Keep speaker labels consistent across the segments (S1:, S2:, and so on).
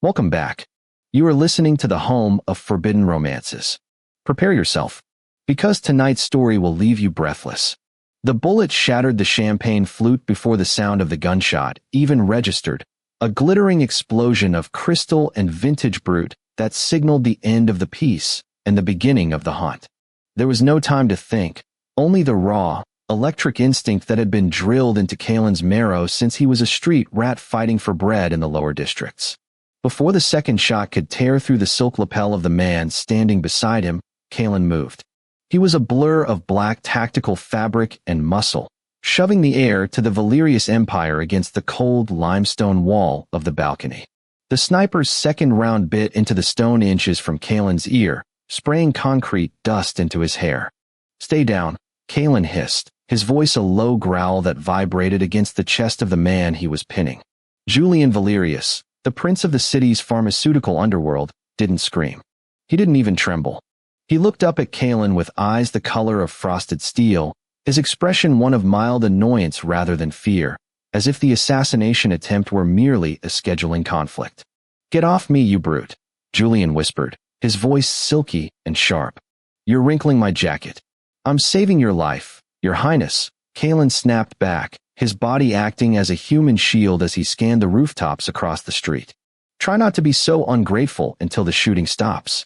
S1: Welcome back. You are listening to the home of forbidden romances. Prepare yourself, because tonight's story will leave you breathless. The bullet shattered the champagne flute before the sound of the gunshot even registered, a glittering explosion of crystal and vintage brute that signaled the end of the piece and the beginning of the haunt. There was no time to think, only the raw, electric instinct that had been drilled into Kalen's marrow since he was a street rat fighting for bread in the lower districts. Before the second shot could tear through the silk lapel of the man standing beside him, Kalen moved. He was a blur of black tactical fabric and muscle, shoving the air to the Valerius Empire against the cold limestone wall of the balcony. The sniper's second round bit into the stone inches from Kalen's ear, spraying concrete dust into his hair. "Stay down," Kalen hissed, his voice a low growl that vibrated against the chest of the man he was pinning. Julian Valerius, the prince of the city's pharmaceutical underworld, didn't scream. He didn't even tremble. He looked up at Kalen with eyes the color of frosted steel, his expression one of mild annoyance rather than fear, as if the assassination attempt were merely a scheduling conflict. "Get off me, you brute," Julian whispered, his voice silky and sharp. "You're wrinkling my jacket." "I'm saving your life, Your Highness," Kalen snapped back, his body acting as a human shield as he scanned the rooftops across the street. "Try not to be so ungrateful until the shooting stops."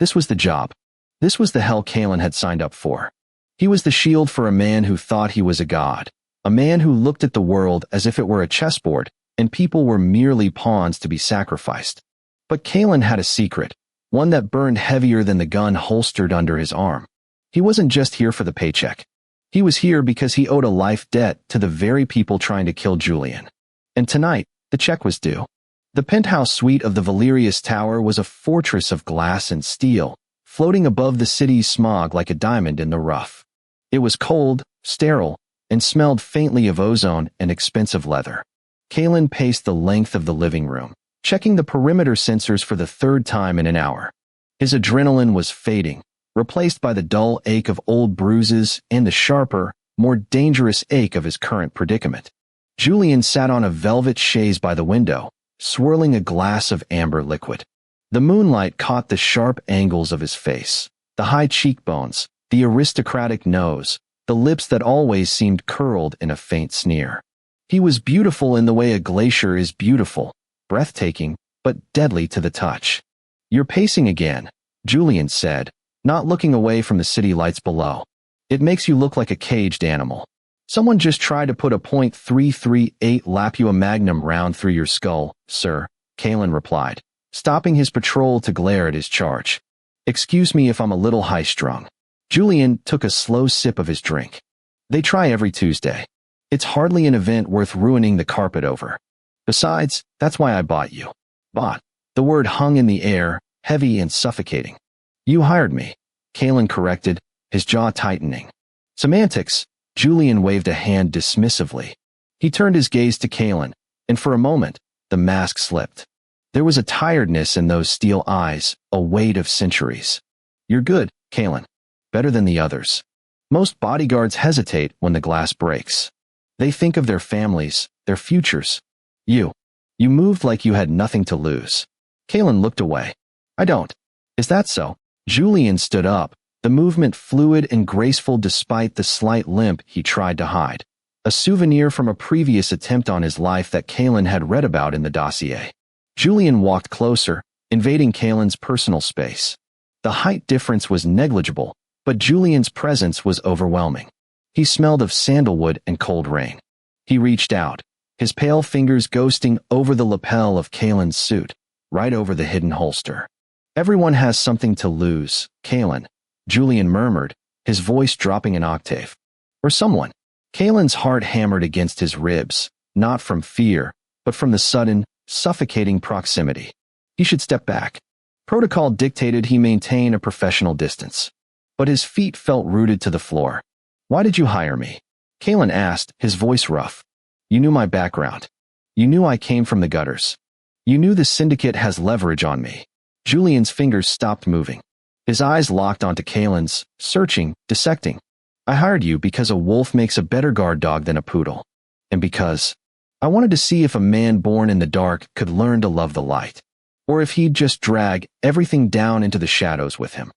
S1: This was the job. This was the hell Kalen had signed up for. He was the shield for a man who thought he was a god, a man who looked at the world as if it were a chessboard, and people were merely pawns to be sacrificed. But Kalen had a secret, one that burned heavier than the gun holstered under his arm. He wasn't just here for the paycheck. He was here because he owed a life debt to the very people trying to kill Julian. And tonight, the check was due. The penthouse suite of the Valerius Tower was a fortress of glass and steel, floating above the city's smog like a diamond in the rough. It was cold, sterile, and smelled faintly of ozone and expensive leather. Kalen paced the length of the living room, checking the perimeter sensors for the third time in an hour. His adrenaline was fading, replaced by the dull ache of old bruises and the sharper, more dangerous ache of his current predicament. Julian sat on a velvet chaise by the window, swirling a glass of amber liquid. The moonlight caught the sharp angles of his face, the high cheekbones, the aristocratic nose, the lips that always seemed curled in a faint sneer. He was beautiful in the way a glacier is beautiful, breathtaking, but deadly to the touch. "You're pacing again," Julian said, not looking away from the city lights below. "It makes you look like a caged animal. Someone just tried to put a .338 Lapua Magnum round through your skull, sir," Kalen replied, stopping his patrol to glare at his charge. "Excuse me if I'm a little high-strung." Julian took a slow sip of his drink. "They try every Tuesday. It's hardly an event worth ruining the carpet over. Besides, that's why I bought you." "Bought." The word hung in the air, heavy and suffocating. "You hired me," Kalen corrected, his jaw tightening. "Semantics," Julian waved a hand dismissively. He turned his gaze to Kalen, and for a moment, the mask slipped. There was a tiredness in those steel eyes, a weight of centuries. "You're good, Kalen. Better than the others. Most bodyguards hesitate when the glass breaks. They think of their families, their futures. You moved like you had nothing to lose." Kalen looked away. "I don't." "Is that so?" Julian stood up, the movement fluid and graceful despite the slight limp he tried to hide, a souvenir from a previous attempt on his life that Kalen had read about in the dossier. Julian walked closer, invading Kalen's personal space. The height difference was negligible, but Julian's presence was overwhelming. He smelled of sandalwood and cold rain. He reached out, his pale fingers ghosting over the lapel of Kalen's suit, right over the hidden holster. "Everyone has something to lose, Kalen," Julian murmured, his voice dropping an octave. "Or someone." Kalen's heart hammered against his ribs, not from fear, but from the sudden, suffocating proximity. He should step back. Protocol dictated he maintain a professional distance. But his feet felt rooted to the floor. "Why did you hire me?" Kalen asked, his voice rough. "You knew my background. You knew I came from the gutters. You knew the syndicate has leverage on me." Julian's fingers stopped moving. His eyes locked onto Kalen's, searching, dissecting. "I hired you because a wolf makes a better guard dog than a poodle. And because I wanted to see if a man born in the dark could learn to love the light." or if he'd just drag everything down into the shadows with him.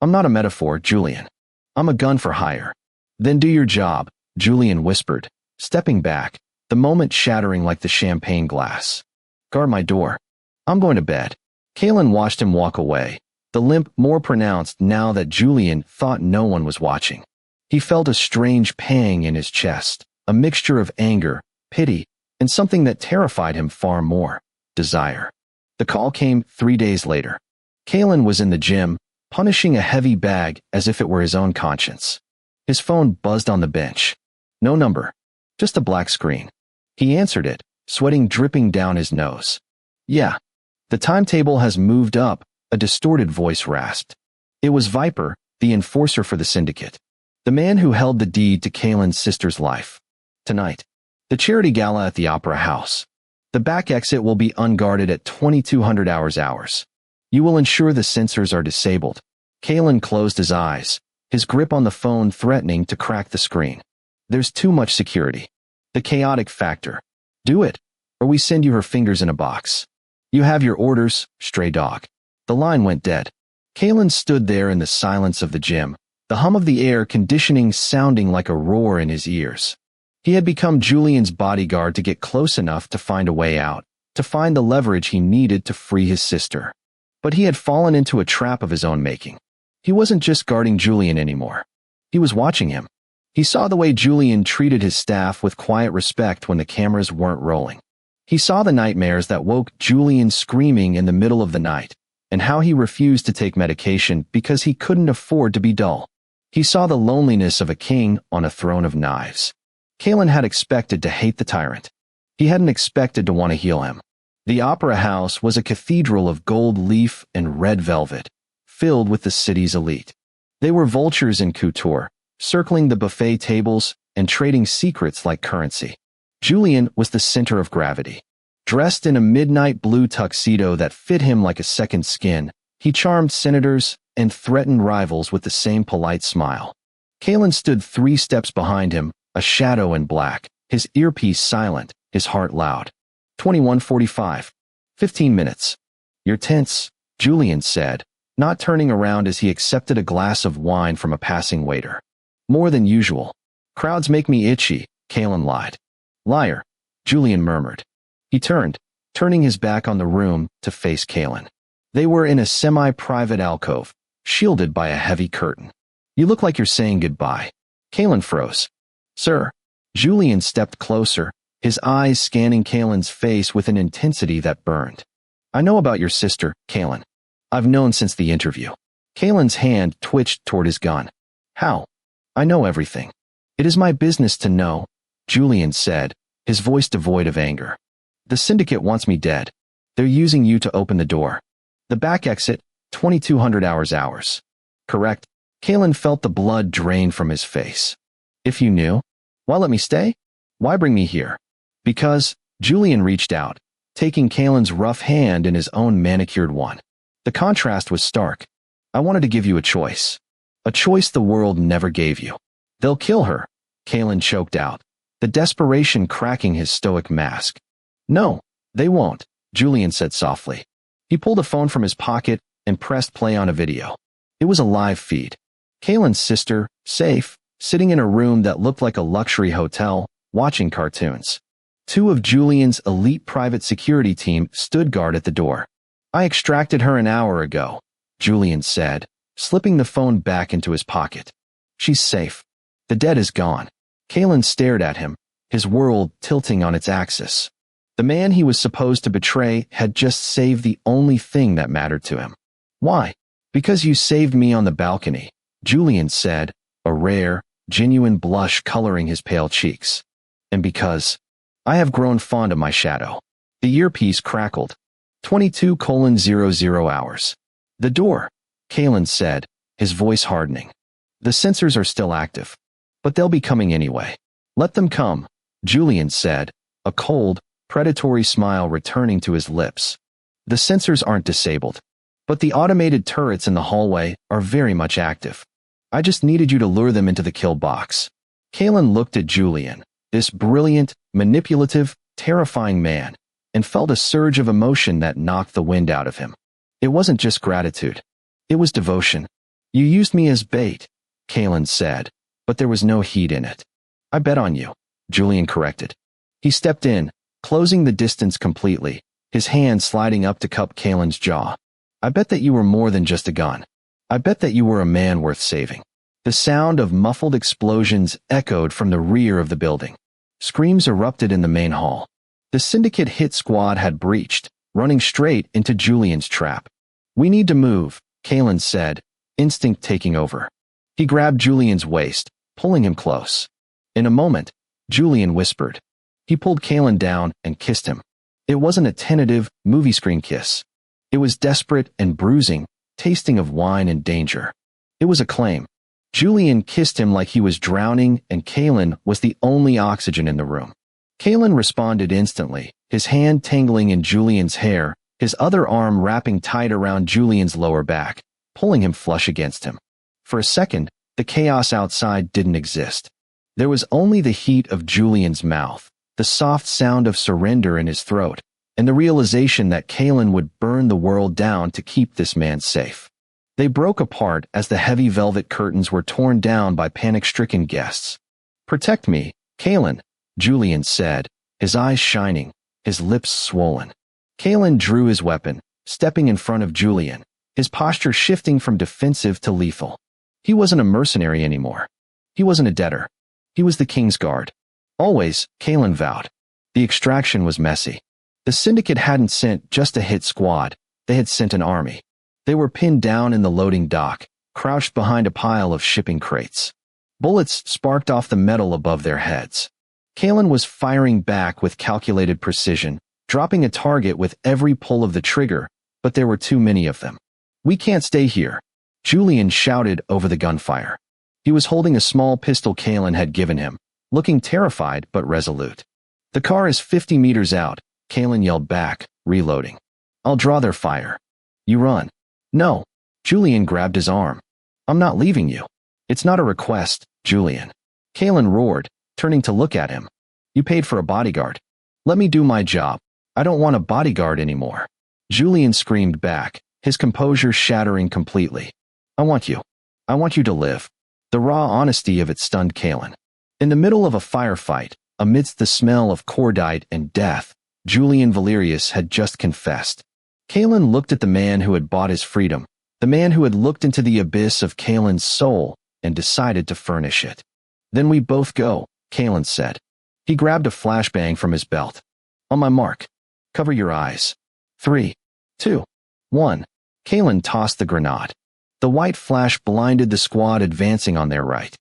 S1: I'm not a metaphor, Julian. I'm a gun for hire. Then do your job, Julian whispered, stepping back, the moment shattering like the champagne glass. Guard my door. I'm going to bed. Kalen watched him walk away, the limp more pronounced now that Julian thought no one was watching. He felt a strange pang in his chest, a mixture of anger, pity, and something that terrified him far more, desire. The call came 3 days later. Kalen was in the gym, punishing a heavy bag as if it were his own conscience. His phone buzzed on the bench. No number, just a black screen. He answered it, sweating dripping down his nose. Yeah. The timetable has moved up, a distorted voice rasped. It was Viper, the enforcer for the syndicate. The man who held the deed to Kalen's sister's life. Tonight. The charity gala at the Opera House. The back exit will be unguarded at 2200 hours. You will ensure the sensors are disabled. Kalen closed his eyes, his grip on the phone threatening to crack the screen. There's too much security. The chaotic factor. Do it, or we send you her fingers in a box. You have your orders, stray dog. The line went dead. Kalen stood there in the silence of the gym, the hum of the air conditioning sounding like a roar in his ears. He had become Julian's bodyguard to get close enough to find a way out, to find the leverage he needed to free his sister. But he had fallen into a trap of his own making. He wasn't just guarding Julian anymore. He was watching him. He saw the way Julian treated his staff with quiet respect when the cameras weren't rolling. He saw the nightmares that woke Julian screaming in the middle of the night, and how he refused to take medication because he couldn't afford to be dull. He saw the loneliness of a king on a throne of knives. Kalen had expected to hate the tyrant. He hadn't expected to want to heal him. The Opera House was a cathedral of gold leaf and red velvet, filled with the city's elite. They were vultures in couture, circling the buffet tables and trading secrets like currency. Julian was the center of gravity. Dressed in a midnight blue tuxedo that fit him like a second skin, he charmed senators and threatened rivals with the same polite smile. Kalen stood 3 steps behind him, a shadow in black, his earpiece silent, his heart loud. 21:45. 15 minutes. You're tense, Julian said, not turning around as he accepted a glass of wine from a passing waiter. More than usual. Crowds make me itchy, Kalen lied. Liar, Julian murmured. He turned, turning his back on the room to face Kalen. They were in a semi-private alcove, shielded by a heavy curtain. You look like you're saying goodbye. Kalen froze. Sir. Julian stepped closer, his eyes scanning Kalen's face with an intensity that burned. I know about your sister, Kalen. I've known since the interview. Kalen's hand twitched toward his gun. How? I know everything. It is my business to know, Julian said, his voice devoid of anger. The syndicate wants me dead. They're using you to open the door. The back exit, 2200 hours. Correct. Kalen felt the blood drain from his face. If you knew, why let me stay? Why bring me here? Because, Julian reached out, taking Kalen's rough hand in his own manicured one. The contrast was stark. I wanted to give you a choice. A choice the world never gave you. They'll kill her, Kalen choked out, the desperation cracking his stoic mask. No, they won't, Julian said softly. He pulled a phone from his pocket and pressed play on a video. It was a live feed. Kalen's sister, safe, sitting in a room that looked like a luxury hotel, watching cartoons. 2 of Julian's elite private security team stood guard at the door. I extracted her an hour ago, Julian said, slipping the phone back into his pocket. She's safe. The dead is gone. Kalen stared at him, his world tilting on its axis. The man he was supposed to betray had just saved the only thing that mattered to him. Why? Because you saved me on the balcony, Julian said, a rare, genuine blush coloring his pale cheeks. And because I have grown fond of my shadow. The earpiece crackled. 22:00 hours. The door, Kalen said, his voice hardening. The sensors are still active. But they'll be coming anyway. Let them come, Julian said, a cold, predatory smile returning to his lips. The sensors aren't disabled. But the automated turrets in the hallway are very much active. I just needed you to lure them into the kill box. Kalen looked at Julian, this brilliant, manipulative, terrifying man, and felt a surge of emotion that knocked the wind out of him. It wasn't just gratitude. It was devotion. You used me as bait, Kalen said, but there was no heat in it. I bet on you, Julian corrected. He stepped in, closing the distance completely, his hand sliding up to cup Kalen's jaw. I bet that you were more than just a gun. I bet that you were a man worth saving. The sound of muffled explosions echoed from the rear of the building. Screams erupted in the main hall. The syndicate hit squad had breached, running straight into Julian's trap. We need to move, Kalen said, instinct taking over. He grabbed Julian's waist, pulling him close. In a moment, Julian whispered. He pulled Kalen down and kissed him. It wasn't a tentative, movie screen kiss. It was desperate and bruising, tasting of wine and danger. It was a claim. Julian kissed him like he was drowning, and Kalen was the only oxygen in the room. Kalen responded instantly, his hand tangling in Julian's hair, his other arm wrapping tight around Julian's lower back, pulling him flush against him. For a second, the chaos outside didn't exist. There was only the heat of Julian's mouth, the soft sound of surrender in his throat, and the realization that Kalen would burn the world down to keep this man safe. They broke apart as the heavy velvet curtains were torn down by panic-stricken guests. Protect me, Kalen, Julian said, his eyes shining, his lips swollen. Kalen drew his weapon, stepping in front of Julian, his posture shifting from defensive to lethal. He wasn't a mercenary anymore. He wasn't a debtor. He was the King's Guard. Always, Kalen vowed. The extraction was messy. The syndicate hadn't sent just a hit squad, they had sent an army. They were pinned down in the loading dock, crouched behind a pile of shipping crates. Bullets sparked off the metal above their heads. Kalen was firing back with calculated precision, dropping a target with every pull of the trigger, but there were too many of them. We can't stay here, Julian shouted over the gunfire. He was holding a small pistol Kalen had given him, looking terrified but resolute. The car is 50 meters out, Kalen yelled back, reloading. I'll draw their fire. You run. No. Julian grabbed his arm. I'm not leaving you. It's not a request, Julian. Kalen roared, turning to look at him. You paid for a bodyguard. Let me do my job. I don't want a bodyguard anymore. Julian screamed back, his composure shattering completely. I want you. I want you to live. The raw honesty of it stunned Kalen. In the middle of a firefight, amidst the smell of cordite and death, Julian Valerius had just confessed. Kalen looked at the man who had bought his freedom, the man who had looked into the abyss of Kalen's soul and decided to furnish it. Then we both go, Kalen said. He grabbed a flashbang from his belt. On my mark. Cover your eyes. 3, 2, 1. Kalen tossed the grenade. The white flash blinded the squad advancing on their right.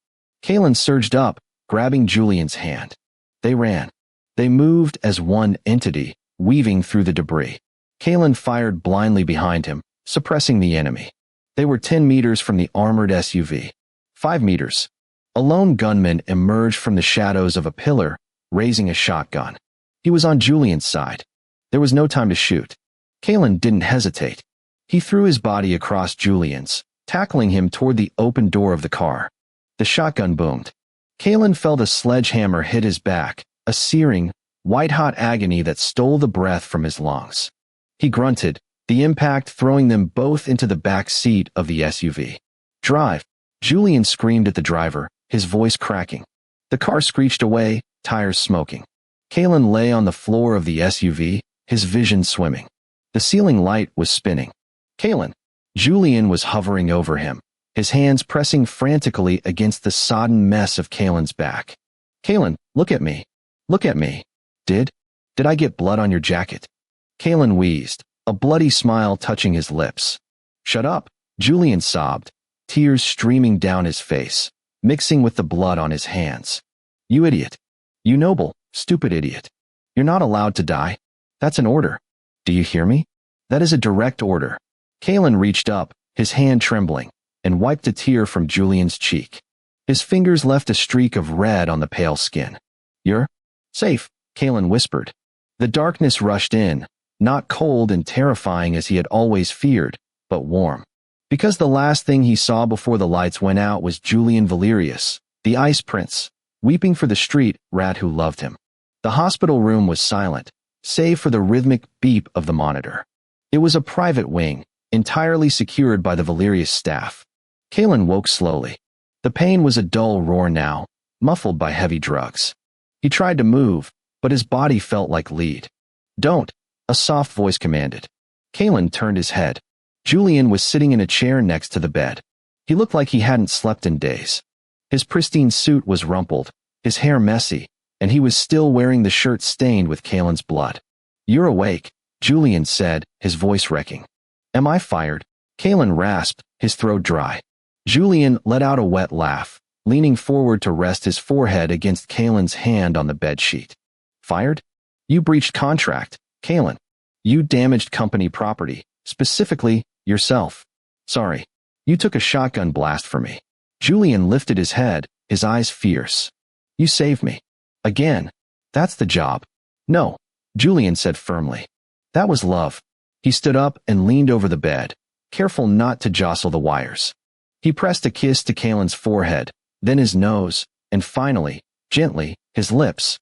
S1: Kalen surged up, grabbing Julian's hand. They ran. They moved as one entity, weaving through the debris. Kalen fired blindly behind him, suppressing the enemy. They were 10 meters from the armored SUV. 5 meters. A lone gunman emerged from the shadows of a pillar, raising a shotgun. He was on Julian's side. There was no time to shoot. Kalen didn't hesitate. He threw his body across Julian's, tackling him toward the open door of the car. The shotgun boomed. Kalen felt a sledgehammer hit his back, a searing, white-hot agony that stole the breath from his lungs. He grunted, the impact throwing them both into the back seat of the SUV. Drive! Julian screamed at the driver, his voice cracking. The car screeched away, tires smoking. Kalen lay on the floor of the SUV, his vision swimming. The ceiling light was spinning. Kalen! Julian was hovering over him, his hands pressing frantically against the sodden mess of Kalen's back. Kalen, look at me. Look at me. Did I get blood on your jacket? Kalen wheezed, a bloody smile touching his lips. Shut up, Julian sobbed, tears streaming down his face, mixing with the blood on his hands. You idiot. You noble, stupid idiot. You're not allowed to die. That's an order. Do you hear me? That is a direct order. Kalen reached up, his hand trembling, and wiped a tear from Julian's cheek. His fingers left a streak of red on the pale skin. You're safe, Kalen whispered. The darkness rushed in, not cold and terrifying as he had always feared, but warm. Because the last thing he saw before the lights went out was Julian Valerius, the Ice Prince, weeping for the street rat who loved him. The hospital room was silent, save for the rhythmic beep of the monitor. It was a private wing, entirely secured by the Valerius staff. Kalen woke slowly. The pain was a dull roar now, muffled by heavy drugs. He tried to move, but his body felt like lead. "Don't," a soft voice commanded. Kalen turned his head. Julian was sitting in a chair next to the bed. He looked like he hadn't slept in days. His pristine suit was rumpled, his hair messy, and he was still wearing the shirt stained with Kalen's blood. "You're awake," Julian said, his voice wrecking. "Am I fired?" Kalen rasped, his throat dry. Julian let out a wet laugh, leaning forward to rest his forehead against Kalen's hand on the bedsheet. "Fired? You breached contract, Kalen. You damaged company property, specifically yourself. Sorry. You took a shotgun blast for me." Julian lifted his head, his eyes fierce. "You saved me. Again. That's the job." "No," Julian said firmly. "That was love." He stood up and leaned over the bed, careful not to jostle the wires. He pressed a kiss to Kalen's forehead, then his nose, and finally, gently, his lips.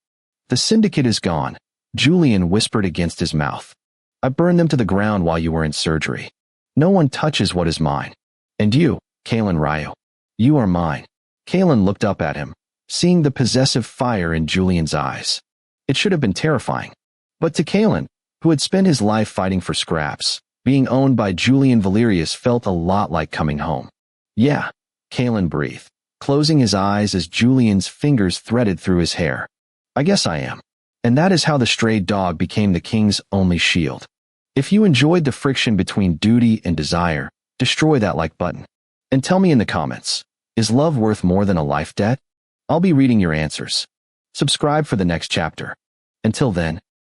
S1: "The syndicate is gone," Julian whispered against his mouth. "I burned them to the ground while you were in surgery. No one touches what is mine. And you, Kalen Ryu, you are mine." Kalen looked up at him, seeing the possessive fire in Julian's eyes. It should have been terrifying. But to Kalen, who had spent his life fighting for scraps, being owned by Julian Valerius felt a lot like coming home. "Yeah," Kalen breathed, closing his eyes as Julian's fingers threaded through his hair. "I guess I am." And that is how the stray dog became the king's only shield. If you enjoyed the friction between duty and desire, destroy that like button. And tell me in the comments, is love worth more than a life debt? I'll be reading your answers. Subscribe for the next chapter. Until then,